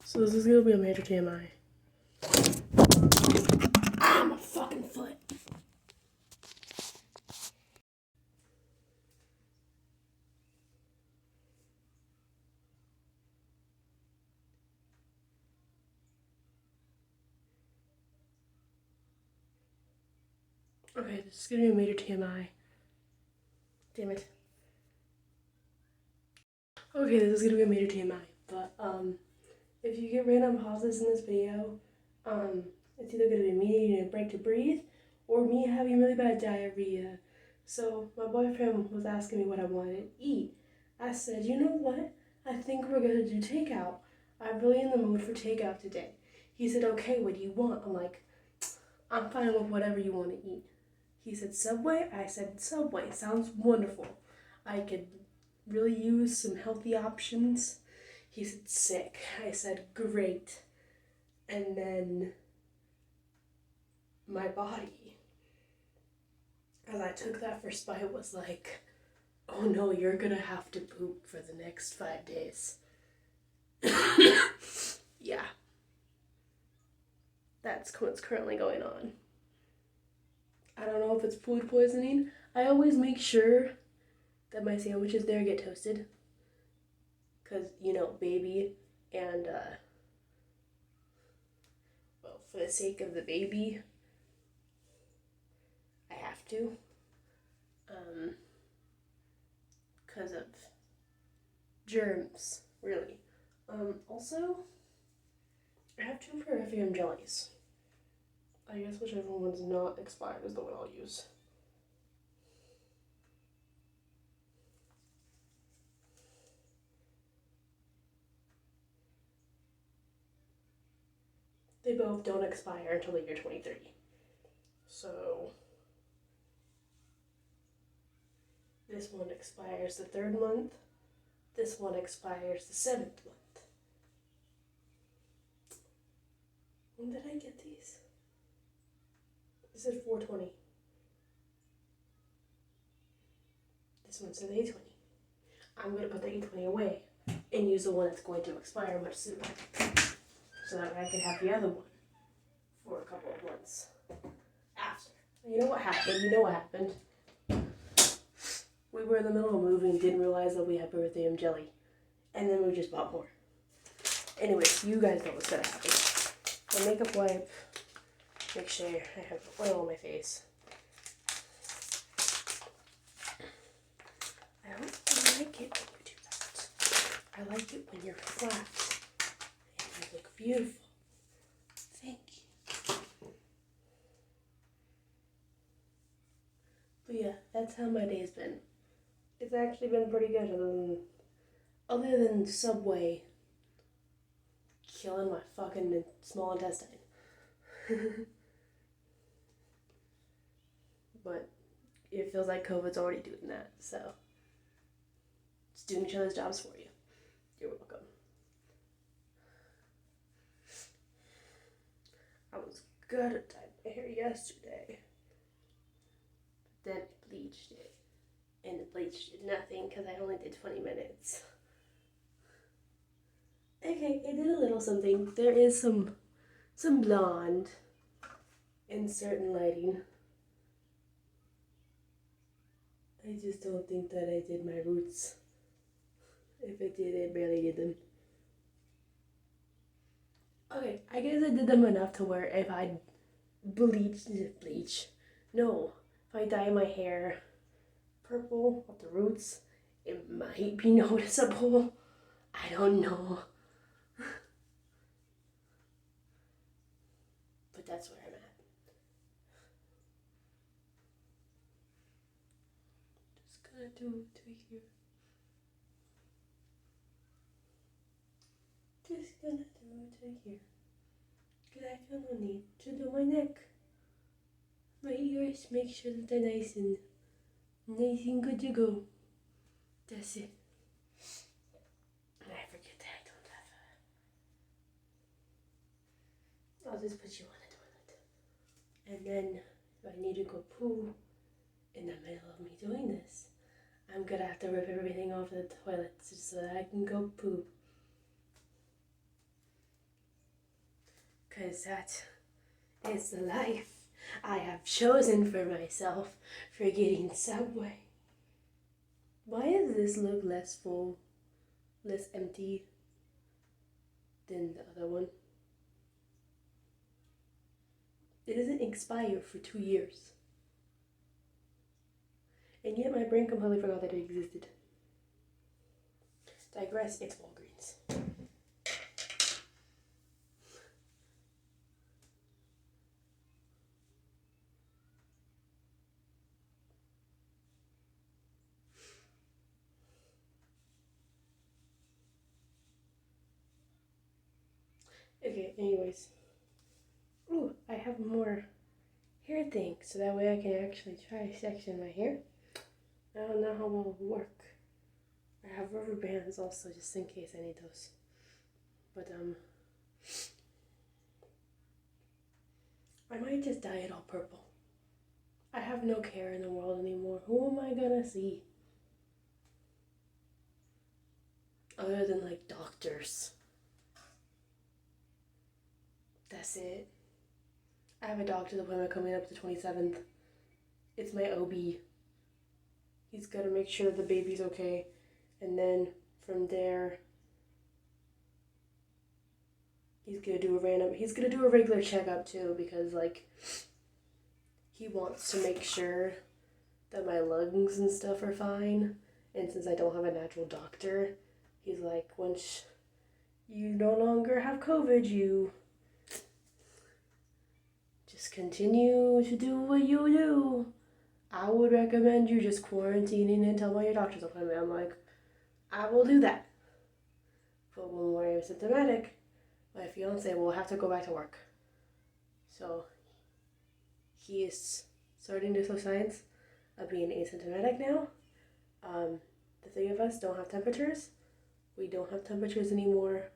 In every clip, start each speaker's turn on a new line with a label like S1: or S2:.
S1: So this is gonna be a major TMI. Ah, my fucking foot. Okay, this is gonna be a major TMI. Damn it. Okay, this is gonna be a major TMI, but if you get random pauses in this video, it's either gonna be me needing a break to breathe, or me having really bad diarrhea. So my boyfriend was asking me what I wanted to eat. I said, you know what? I think we're gonna do takeout. I'm really in the mood for takeout today. He said, okay, what do you want? I'm like, I'm fine with whatever you want to eat. He said Subway. I said Subway. Sounds wonderful. I could really use some healthy options. He said sick. I said great. And then my body, as I took that first bite, was like, oh no, you're gonna have to poop for the next 5 days. Yeah. That's what's currently going on. I don't know if it's food poisoning. I always make sure that my sandwiches there get toasted. Because, you know, baby, and, well, for the sake of the baby, I have to. Because of germs, really. Also, I have 2 Perfume jellies. I guess whichever one's not expired is the one I'll use. They both don't expire until the year 2030. So, this one expires the 3rd month. This one expires the 7th month. When did I get these? This is 420. This one says 820. I'm going to put the 820 away and use the one that's going to expire much sooner. So that I can have the other one for a couple of months after. You know what happened? We were in the middle of moving and didn't realize that we had Perfume jelly. And then we just bought more. Anyways, you guys know what's going to happen. My makeup wipe. Make sure I have oil on my face. I don't like it when you do that. I like it when you're flat and you look beautiful. Thank you. But yeah, that's how my day's been. It's actually been pretty good, other than Subway killing my fucking small intestine. But it feels like COVID's already doing that, so it's doing each other's jobs for you. You're welcome. I was gonna dye my hair yesterday, but then I bleached it, and the bleach did nothing because I only did 20 minutes. Okay, it did a little something. There is some blonde in certain lighting. I just don't think that I did my roots. If I did, I barely did them. Okay, I guess I did them enough to where if I if I dye my hair purple at the roots, it might be noticeable. I don't know. But that's where I'm at. Just gonna do it to here. Just gonna do it to here. Cause I feel no need to do my neck. My ears, make sure that they're nice and good to go. That's it. And I forget that I don't have I'll just put you on the toilet. And then if I need to go poo in the middle of me doing this, I'm gonna have to rip everything off the toilet just so that I can go poo. 'cause that is the life I have chosen for myself for getting Subway. Why does this look less full, less empty than the other one? It doesn't expire for 2 years. And yet my brain completely forgot that it existed. Digress, it's Walgreens. Okay, anyways. Ooh, I have more hair things, so that way I can actually try section my hair. I don't know how well it will work. I have rubber bands also, just in case I need those. But, I might just dye it all purple. I have no care in the world anymore. Who am I gonna see? Other than, like, doctors. That's it. I have a doctor's appointment coming up the 27th. It's my OB. He's gotta make sure that the baby's okay. And then from there, he's gonna do a regular checkup too, because like, he wants to make sure that my lungs and stuff are fine. And since I don't have a natural doctor, he's like, once you no longer have COVID, you just continue to do what you do. I would recommend you just quarantining until your doctor's appointment. I'm like, I will do that. But when we're asymptomatic, my fiance will have to go back to work. So he is starting to show signs of being asymptomatic now. The three of us don't have temperatures. We don't have temperatures anymore,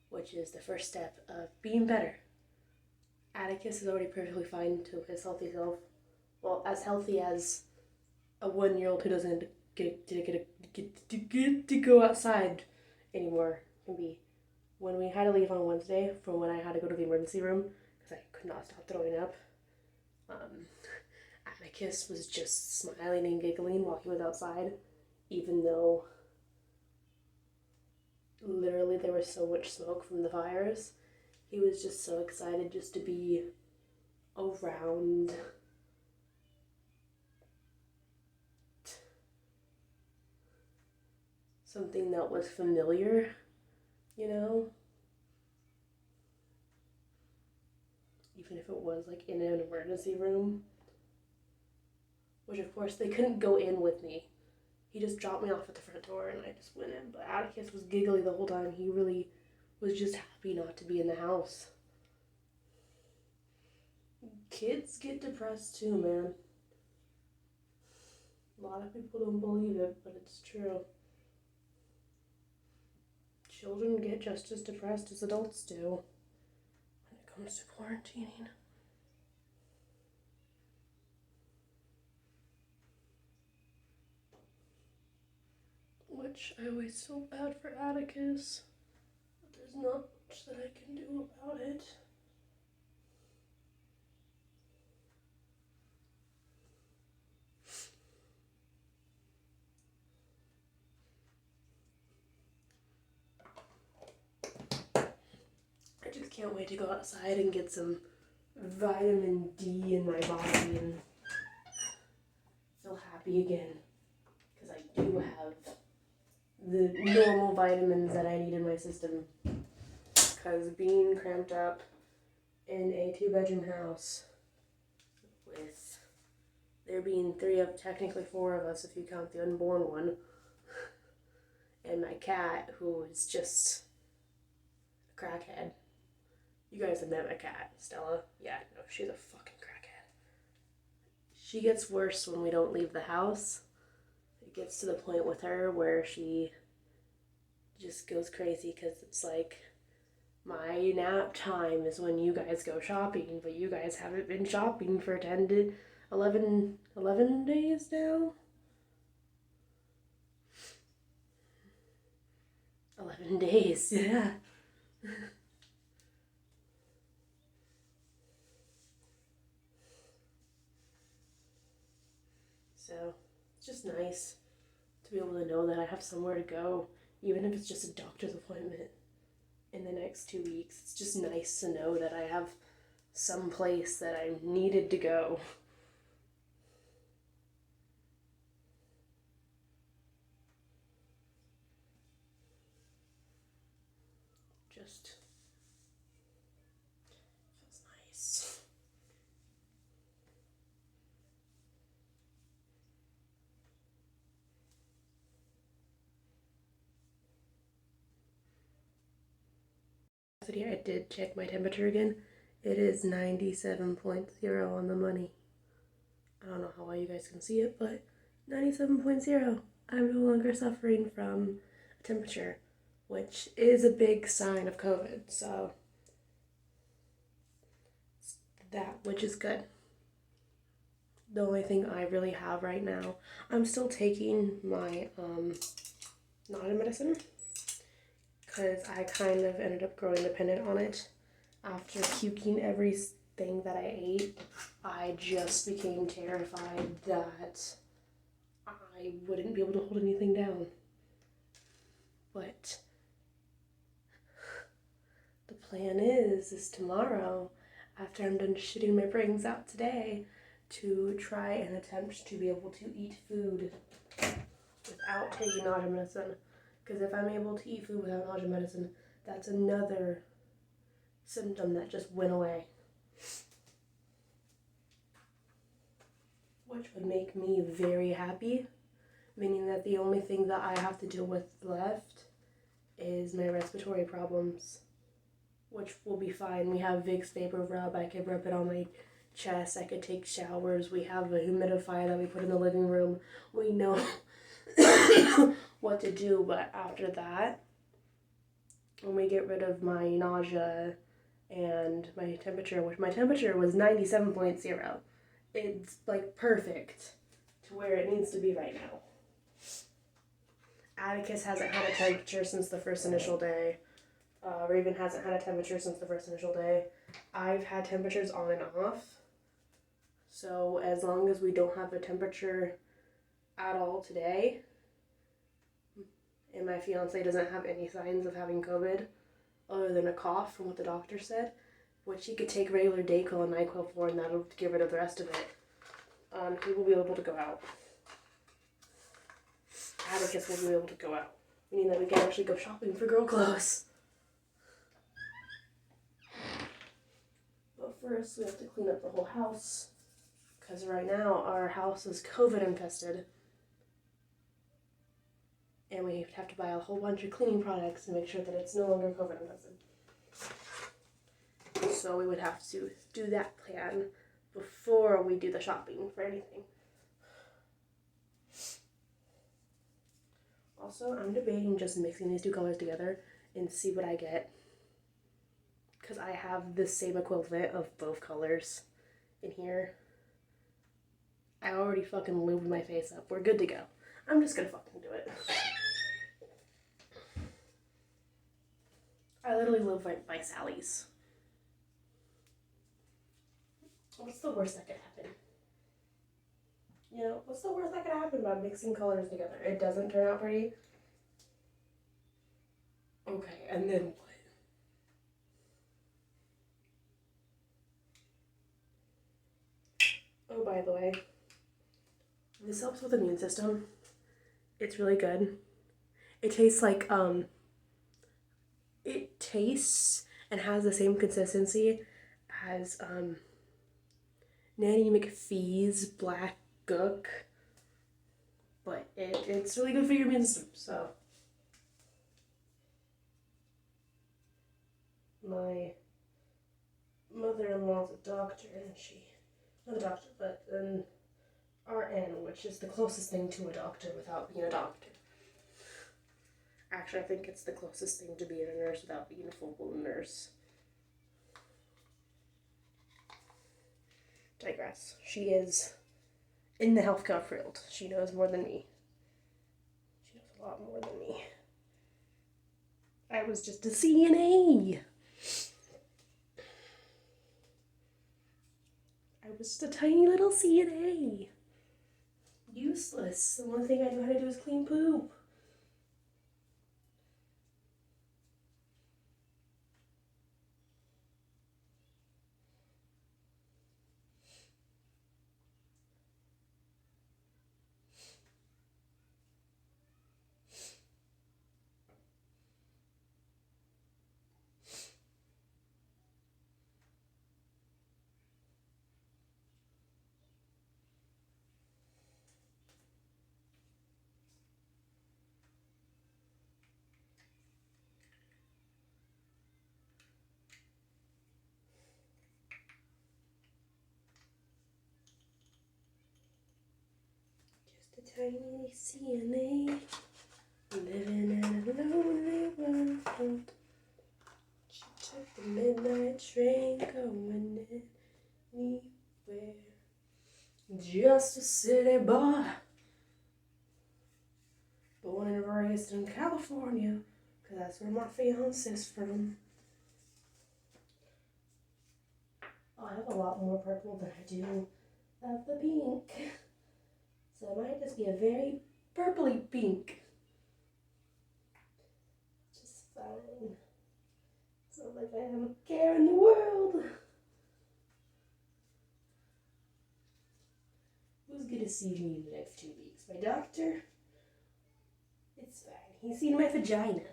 S1: which is the first step of being better. Atticus is already perfectly fine to his healthy self. Well, as healthy as a 1-year-old who doesn't get to go outside anymore can be. When we had to leave on Wednesday from when I had to go to the emergency room because I could not stop throwing up, Atticus was just smiling and giggling while he was outside, even though literally there was so much smoke from the fires. He was just so excited just to be around something that was familiar, you know? Even if it was like in an emergency room. Which of course they couldn't go in with me. He just dropped me off at the front door and I just went in. But Atticus was giggly the whole time. He really was just happy not to be in the house. Kids get depressed too, man. A lot of people don't believe it, but it's true. Children get just as depressed as adults do when it comes to quarantining. Which I always feel bad for Atticus, but there's not much that I can do about it. I just can't wait to go outside and get some vitamin D in my body and feel happy again. Because I do have the normal vitamins that I need in my system. Because being cramped up in a 2-bedroom house with there being technically 4 of us if you count the unborn one, and my cat who is just a crackhead. You guys have met my cat, Stella. Yeah, no, she's a fucking crackhead. She gets worse when we don't leave the house. It gets to the point with her where she just goes crazy because it's like, my nap time is when you guys go shopping, but you guys haven't been shopping for 10 to 11 days now? 11 days, yeah. just nice to be able to know that I have somewhere to go, even if it's just a doctor's appointment in the next 2 weeks. It's just nice to know that I have some place that I needed to go. Just feels nice. I did check my temperature again. It is 97.0 on the money. I don't know how well you guys can see it, but 97.0. I'm no longer suffering from a temperature, which is a big sign of COVID. So that, which is good. The only thing I really have right now, I'm still taking my Nausea medicine because I kind of ended up growing dependent on it. After puking everything that I ate, I just became terrified that I wouldn't be able to hold anything down. But the plan is tomorrow, after I'm done shitting my brains out today, to try and attempt to be able to eat food without taking nausea medicine. Because if I'm able to eat food without nausea medicine, that's another symptom that just went away. Which would make me very happy, meaning that the only thing that I have to deal with left is my respiratory problems, which will be fine. We have Vicks Vapor Rub. I could rub it on my chest. I could take showers. We have a humidifier that we put in the living room. We know what to do, but after that, when we get rid of my nausea and my temperature, which my temperature was 97.0, it's like perfect to where it needs to be right now. Atticus hasn't had a temperature since the first initial day. Raven hasn't had a temperature since the first initial day. I've had temperatures on and off. So as long as we don't have a temperature at all today, and my fiance doesn't have any signs of having COVID other than a cough from what the doctor said, which he could take regular Dayquil and NyQuil for, and that'll get rid of the rest of it, he will be able to go out. Atticus will be able to go out, meaning that we can actually go shopping for girl clothes. But first, we have to clean up the whole house, because right now our house is COVID infested. And we have to buy a whole bunch of cleaning products to make sure that it's no longer COVID infested. So we would have to do that plan before we do the shopping for anything. Also, I'm debating just mixing these two colors together and see what I get. Because I have the same equivalent of both colors in here. I already fucking lubed my face up. We're good to go. I'm just gonna fucking do it. I literally live right by Sally's. What's the worst that could happen? You know, what's the worst that could happen by mixing colors together? It doesn't turn out pretty? Okay, and then what? Oh, by the way, this helps with the immune system. It's really good. It tastes like, it tastes and has the same consistency as, Nanny McPhee's Black Gook. But it's really good for your immune system, so. My mother-in-law's a doctor, and not a doctor, but an RN, which is the closest thing to a doctor without being a doctor. Actually, I think it's the closest thing to being a nurse without being a full-blown nurse. Digress. She is in the healthcare field. She knows more than me. She knows a lot more than me. I was just a CNA. I was just a tiny little CNA. Useless. The only thing I know how to do is clean poop. Just a tiny CNA, living in a lonely world. She took the midnight train, going anywhere. Just a city boy, born and raised in California, 'cause that's where my fiance's from. Oh, I have a lot more purple than I do of the pink. So it might just be a very purpley pink. Just fine. It's not like I have a care in the world. Who's gonna see me in the next 2 weeks? My doctor? It's fine. He's seen my vagina.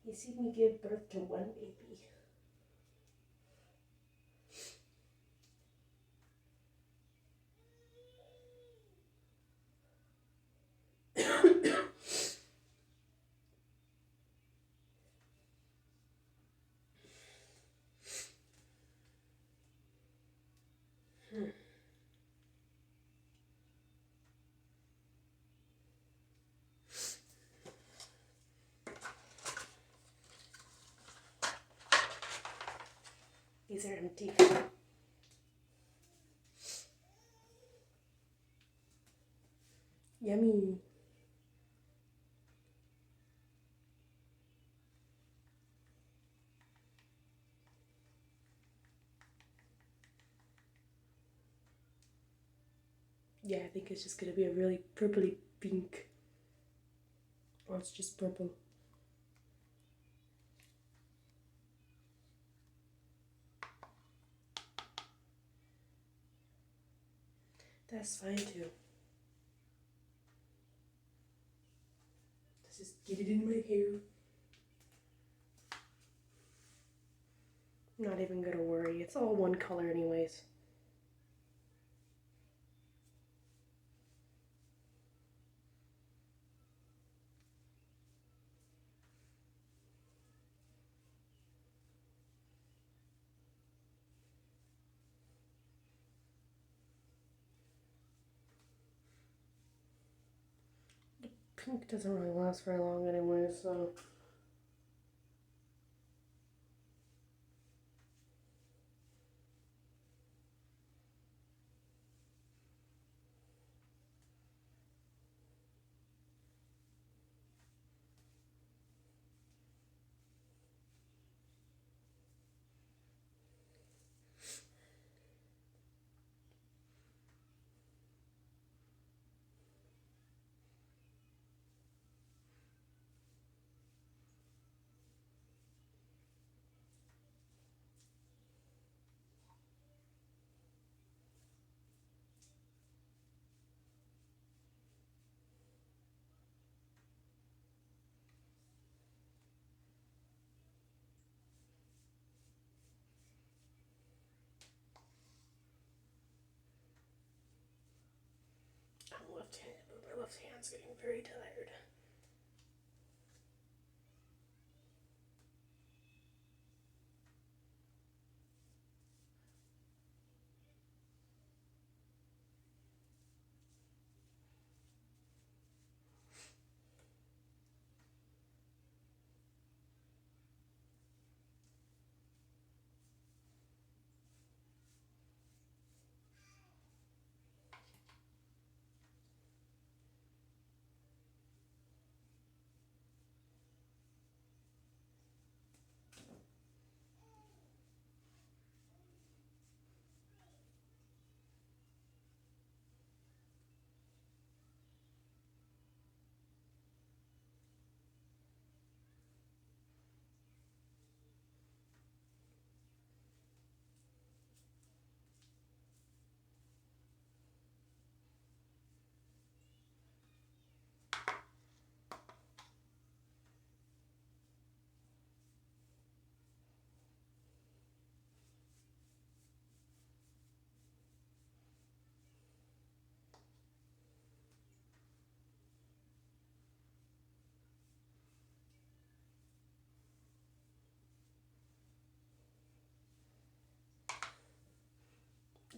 S1: He's seen me give birth to one baby. These are empty. Yummy. Yeah, I think it's just gonna be a really purpley pink. Or it's just purple. That's fine too. Let's just get it in my hair. I'm not even gonna worry. It's all one color anyways. Pink doesn't really last very long anyway, so. I'm left-handed, but my left hand's getting very tired.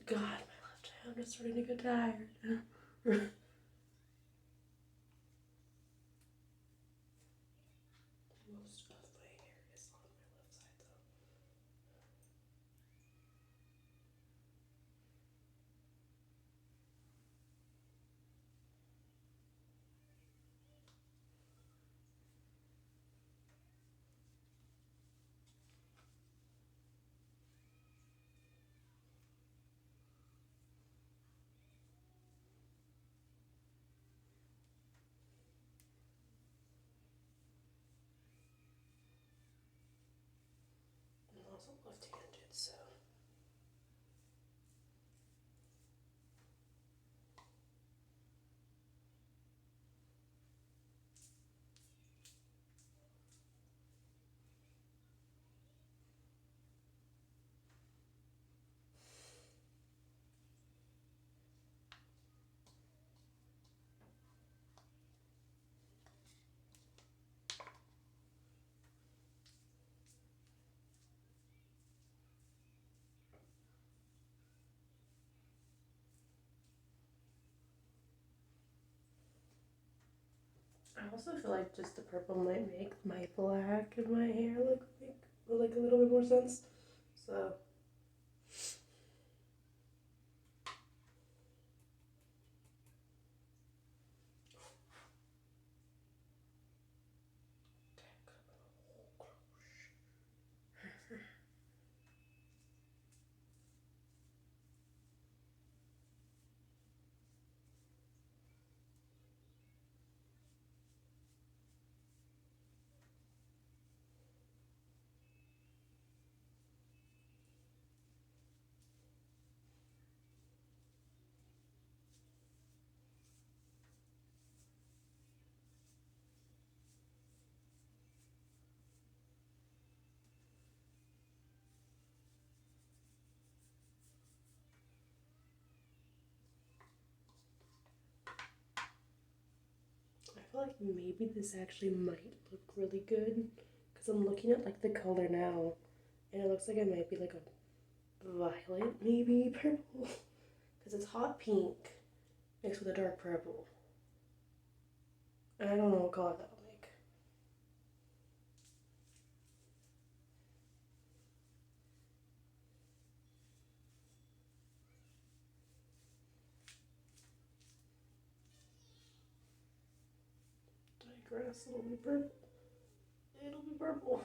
S1: God, my left hand is starting to get tired. Most of my hair is on my left side though. I'm also left-handed, so. I also feel like just the purple might make my black and my hair look like a little bit more sense. So. I feel like maybe this actually might look really good because I'm looking at like the color now and it looks like it might be like a violet, maybe purple, because it's hot pink mixed with a dark purple. And I don't know what color that'll make. Digress, it'll be purple. It'll be purple.